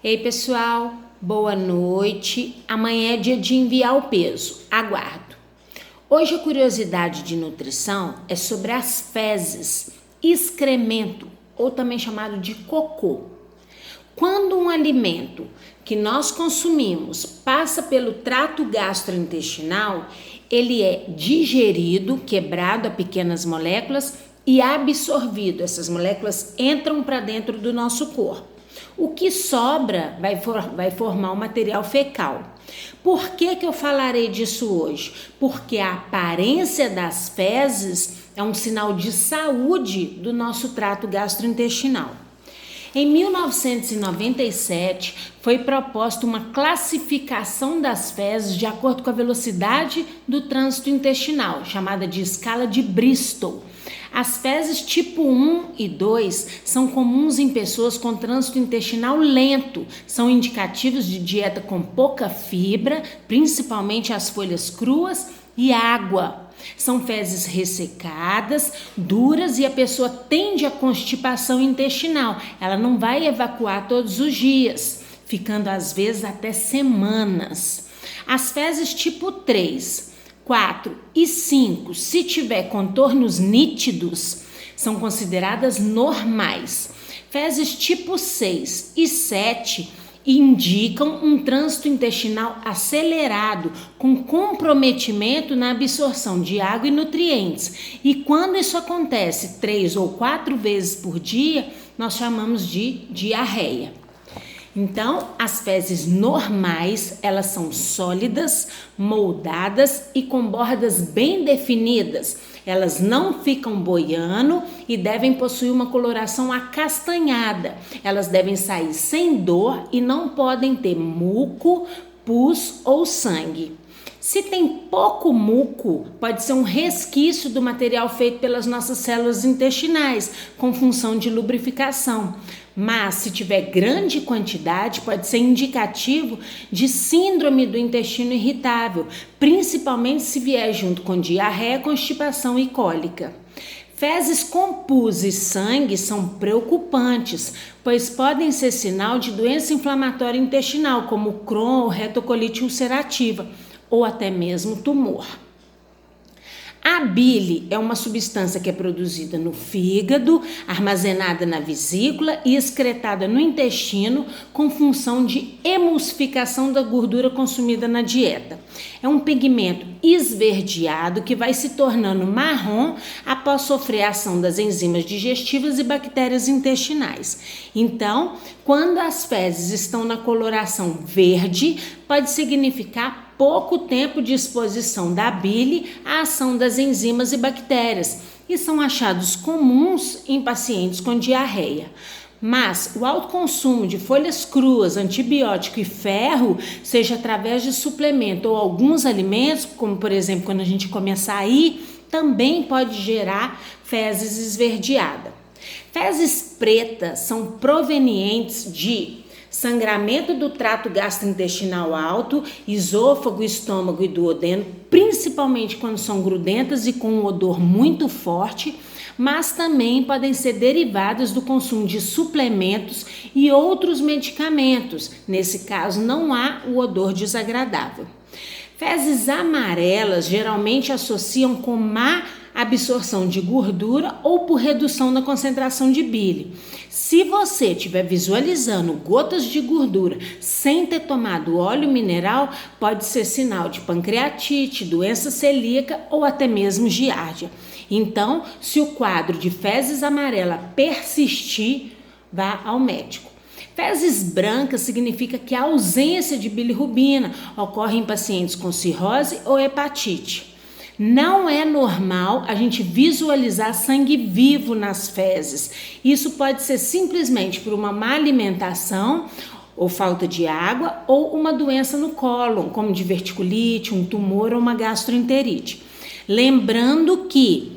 Ei pessoal, boa noite. Amanhã é dia de enviar o peso, aguardo. Hoje a curiosidade de nutrição é sobre as fezes, excremento ou também chamado de cocô. Quando um alimento que nós consumimos passa pelo trato gastrointestinal, ele é digerido, quebrado a pequenas moléculas e absorvido. Essas moléculas entram para dentro do nosso corpo. O que sobra vai formar o material fecal. Por que eu falarei disso hoje? Porque a aparência das fezes é um sinal de saúde do nosso trato gastrointestinal. Em 1997, foi proposta uma classificação das fezes de acordo com a velocidade do trânsito intestinal, chamada de escala de Bristol. As fezes tipo 1 e 2 são comuns em pessoas com trânsito intestinal lento, são indicativos de dieta com pouca fibra, principalmente as folhas cruas e água. São fezes ressecadas, duras e a pessoa tende a constipação intestinal. Ela não vai evacuar todos os dias, ficando às vezes até semanas. As fezes tipo 3, 4 e 5, se tiver contornos nítidos, são consideradas normais. Fezes tipo 6 e 7 indicam um trânsito intestinal acelerado, com comprometimento na absorção de água e nutrientes. E quando isso acontece 3 ou 4 vezes por dia, nós chamamos de diarreia. Então, as fezes normais, elas são sólidas, moldadas e com bordas bem definidas. Elas não ficam boiando e devem possuir uma coloração acastanhada. Elas devem sair sem dor e não podem ter muco, pus ou sangue. Se tem pouco muco, pode ser um resquício do material feito pelas nossas células intestinais, com função de lubrificação. Mas se tiver grande quantidade, pode ser indicativo de síndrome do intestino irritável, principalmente se vier junto com diarreia, constipação e cólica. Fezes com pus e sangue são preocupantes, pois podem ser sinal de doença inflamatória intestinal, como Crohn ou retocolite ulcerativa, ou até mesmo tumor. A bile é uma substância que é produzida no fígado, armazenada na vesícula e excretada no intestino com função de emulsificação da gordura consumida na dieta. É um pigmento esverdeado que vai se tornando marrom após sofrer a ação das enzimas digestivas e bactérias intestinais. Então, quando as fezes estão na coloração verde, pode significar pouco tempo de exposição da bile à ação das enzimas e bactérias e são achados comuns em pacientes com diarreia. Mas o alto consumo de folhas cruas, antibiótico e ferro, seja através de suplemento ou alguns alimentos, como por exemplo quando a gente come açaí, também pode gerar fezes esverdeadas. Fezes pretas são provenientes de sangramento do trato gastrointestinal alto, esôfago, estômago e duodeno, principalmente quando são grudentas e com um odor muito forte, mas também podem ser derivadas do consumo de suplementos e outros medicamentos. Nesse caso, não há o odor desagradável. Fezes amarelas geralmente associam com má absorção de gordura ou por redução da concentração de bile. Se você estiver visualizando gotas de gordura sem ter tomado óleo mineral, pode ser sinal de pancreatite, doença celíaca ou até mesmo giardia. Então, se o quadro de fezes amarela persistir, vá ao médico. Fezes brancas significa que a ausência de bilirrubina ocorre em pacientes com cirrose ou hepatite. Não é normal a gente visualizar sangue vivo nas fezes. Isso pode ser simplesmente por uma má alimentação ou falta de água ou uma doença no cólon, como diverticulite, um tumor ou uma gastroenterite. Lembrando que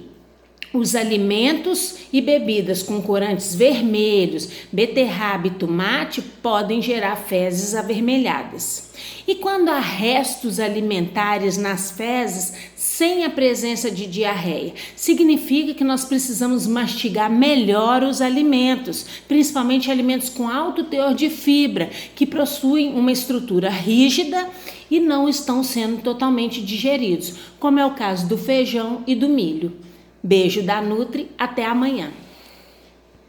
os alimentos e bebidas com corantes vermelhos, beterraba e tomate podem gerar fezes avermelhadas. E quando há restos alimentares nas fezes, sem a presença de diarreia. Significa que nós precisamos mastigar melhor os alimentos, principalmente alimentos com alto teor de fibra, que possuem uma estrutura rígida e não estão sendo totalmente digeridos, como é o caso do feijão e do milho. Beijo da Nutri, até amanhã.